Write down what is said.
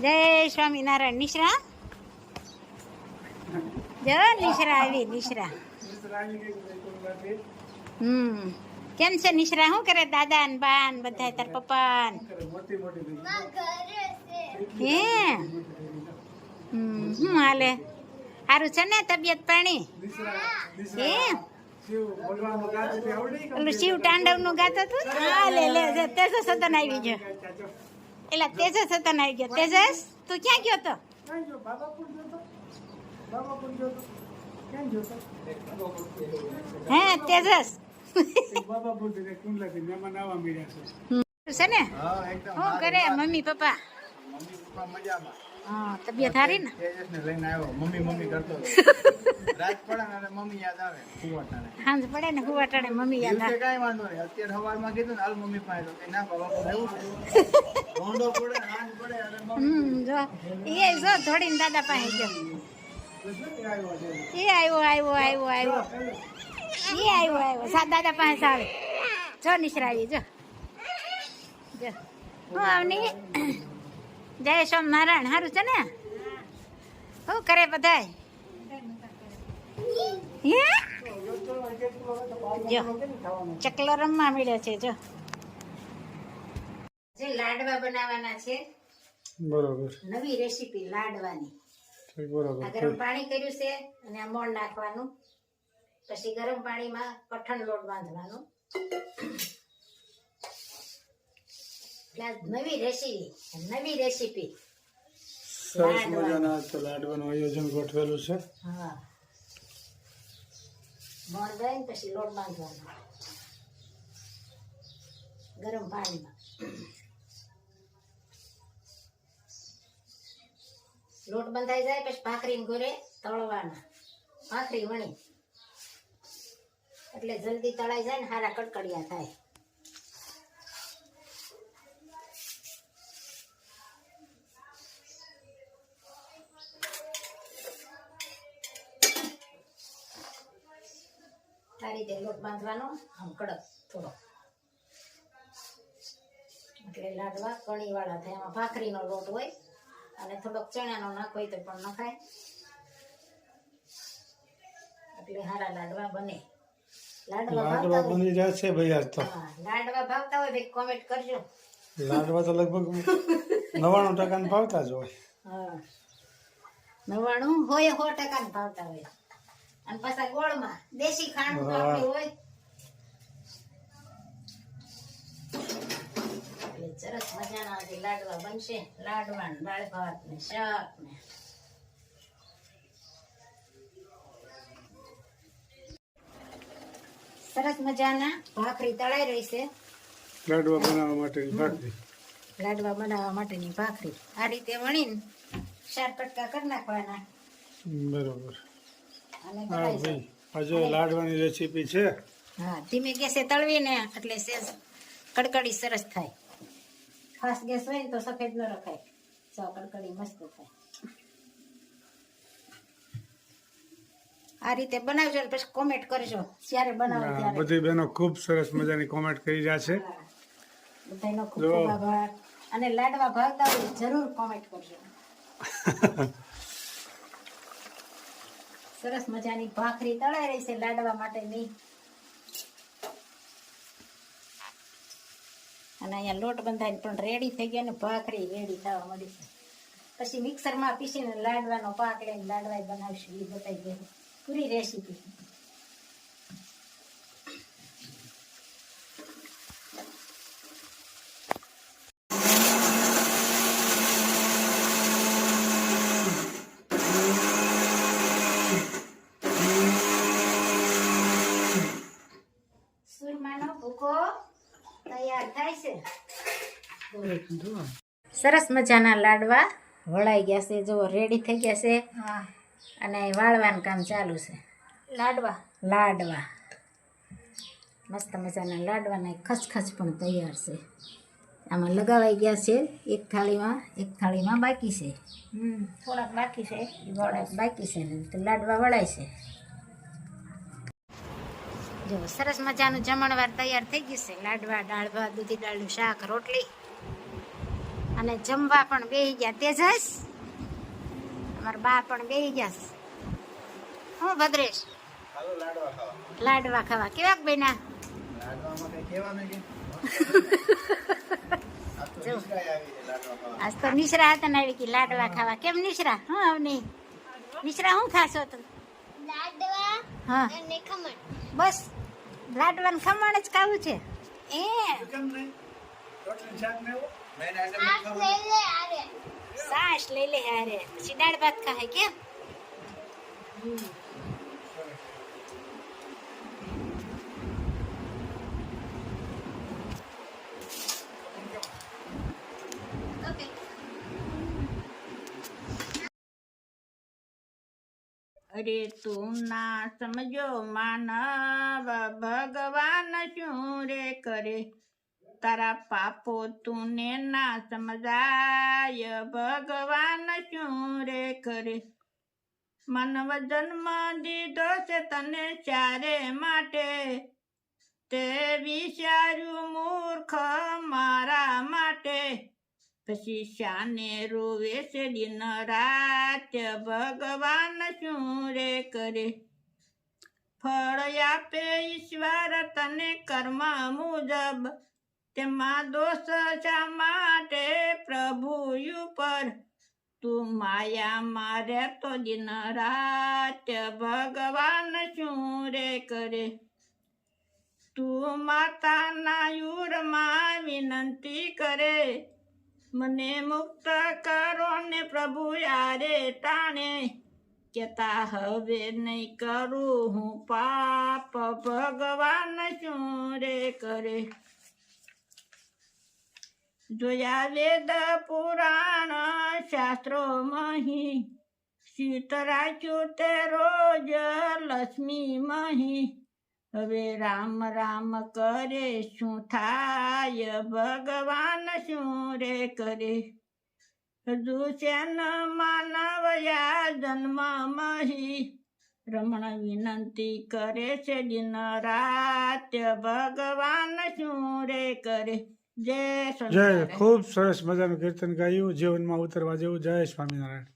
જય સ્વામિનારાયણ. નિશ્રા જો નિશ્રા આવી. નિશ્રા કેમ છે નિશ્રા? શું કરે દાદા ને બા ને બધા તાર પપ્પા ને? હે શું હાલે? સારું છે ને તબિયત પાણી? હે ઓલું શિવ તાંડવ નું ગાતો હતું. હા લે લે તેજસ સતન આવી ગયો. એલા તેજસ સતન આવી ગયો. તેજસ તું ક્યાં ગયો તો? હે તેજસ છે ને? શું કરે મમ્મી પપ્પા? હા તબિયત સારી ને? સાંજ પડે ને હુવાટાણે મમ્મી યાદ આવે. જો એ જો થોડીને દાદા પાસે ગયો. એ આવ્યો દાદા પાસે આવે. જો નિશ્રા આવી. જો હું આવની. જય સ્વામિનારાયણ. સારું છે ને? શું કરે બધાય? જો ચકલો રમવા મળ્યો છે. જો જે લાડવા બનાવવાના છે. બરોબર. નવી રેસીપી લાડવાની. બરોબર. આ ગરમ પાણી કર્યું છે અને આ મોણ નાખવાનું. પછી ગરમ પાણીમાં કઠણ લોટ બાંધવાનો. નવી રેસીપી સરસ મજાના લાડવાનું આયોજન ગોઠવેલું છે. હા મોણ દઈને પછી લોટ બાંધવાનો ગરમ પાણીમાં. લોટ બંધાઈ જાય પછી ભાખરી ગોરે તળવાના. ભાખરી વણી એટલે જલ્દી તળાઈ જાય ને સારા કડકડિયા થાય. આ રીતે લોટ બાંધવાનો આમ કડક થોડો એટલે લાડવા કણી વાળા થાય. એમાં ભાખરીનો લોટ હોય અને થોડોક ચણાનો નાખ હોય તો પણ નખાય એટલે સારા લાડવા બને. લાડવા બની રહ્યા છે ભાઈ આજ તો. લાડવા ભાવતા હોય ભાઈ કોમેન્ટ કરજો. લાડવા તો લગભગ 99% ભાવતા જ હોય. હા 99 હોય 100% ભાવતા હોય. અને પાછા ગોળમાં દેશી ખાંડ તો આપણી હોય એટલે સરસ મજાના જે લાડવા બનશે. લાડવા ને દાળ ભાત ને શાક ને સરસ મજાના ભાખરી તળાઈ રહી છે. લાડવા બનાવવા માટેની ભાખરી. લાડવા બનાવવા માટેની ભાખરી આ રીતે વણીને 4 કટકા કરી નાખવાના. બરોબર. અને હા ભાઈ આજે લાડવાની રેસીપી છે. હા ધીમે ગેસે તળવીને એટલે સેજ કડકડી સરસ થાય. ફાસ્ટ ગેસ હોય ને તો સફેદ ન રખાય. જો કડકડી મસ્ત થાય. આ રીતે બનાવજો ને પછી કોમેન્ટ કરજો જ્યારે બનાવો ત્યારે. બધી બહેનો ખૂબ સરસ મજાની કોમેન્ટ કરી રહ્યા છે. બધાનો ખૂબ ખૂબ આભાર. અને લાડવા ભાવતા હોય જરૂર કોમેન્ટ કરજો. સરસ મજાની ભાખરી તળાઈ રહી છે લાડવા માટેની. અને અહીંયા લોટ બંધાઈને પણ રેડી થઈ ગયો ને ભાખરી રેડી થવા મળી છે. પછી મિક્સરમાં પીસીને લાડવાનો પાક લઈને લાડવા બનાવશું. એ બતાવી દે પૂરી રેસીપી. સુરમાનો ભૂકો તૈયાર થાય છે. સરસ મજાના લાડવા વળાઈ ગયા છે. જો રેડી થઈ ગયા છે. અને વાળવાનું કામ ચાલુ છે. લાડવા મસ્ત મજાના લાડવાના ખસખસ પણ તૈયાર છે. આમાં લગાવાઈ ગયા છે. એક થાળીમાં બાકી છે. થોડાક બાકી છે. બાકી છે ને તો લાડવા વળાય છે. જો સરસ મજાનું જમણવાર તૈયાર થઈ ગયું છે. લાડવા, દાળ ભાત, દૂધી દાળનું શાક, રોટલી અને જમવા પણ બેહી ગયા. તેજસ અમારા બા પણ બેહી ગયા. હું ભદ્રેશ લાડવા ખાવા કેવાક બેના? આજ તો નિશરા હતા ને આવી કે લાડવા ખાવા. કેમ નિશરા? હું આવની નિશરા શું ખાશો તું? હા બસ લાડવા ને ખમણ જ ખાવું છે. સાસ લઈ લે હારે પછી દાળ ભાત ખાય. કેમ અરે તું ના સમજો માનવ ભગવાન શું રે કરે, તારા પાપો તું ના સમજાય ભગવાન શું રે કરે. માનવ જન્મ દીધો છે તને ચારે માટે, તે વિચાર્યું મૂર્ખ મારા માટે. પછી શાને રોવે છે દિન રાત ભગવાન શું રે કરે. ફળ આપે ઈશ્વર તને કર્મ મુજબ, તેમાં દોષ શા માટે પ્રભુ ઉપર. તું માયા મારે તો દિન રાત ભગવાન શું રે કરે. તું માતાના યુરમાં વિનંતી કરે, મને મુક્ત કરો ને પ્રભુ યારે ટાણે. કેતા હવે નહીં કરું હું પાપ ભગવાન શું રે કરે. જોયા વેદ પુરાણ શાસ્ત્રો મહી, શીત રાખ્યું તે રોજ લક્ષ્મી મહી. હવે રામ રામ કરે શું થાય ભગવાન શું રે કરે. હજુ શેન માનવયા જન્મ મહી, રમણ વિનંતી કરે છે દિન રાત ભગવાન શું રે કરે. જય ખૂબ સરસ મજાનું કીર્તન ગાયું, જીવનમાં ઉતરવા જેવું. જય સ્વામિનારાયણ.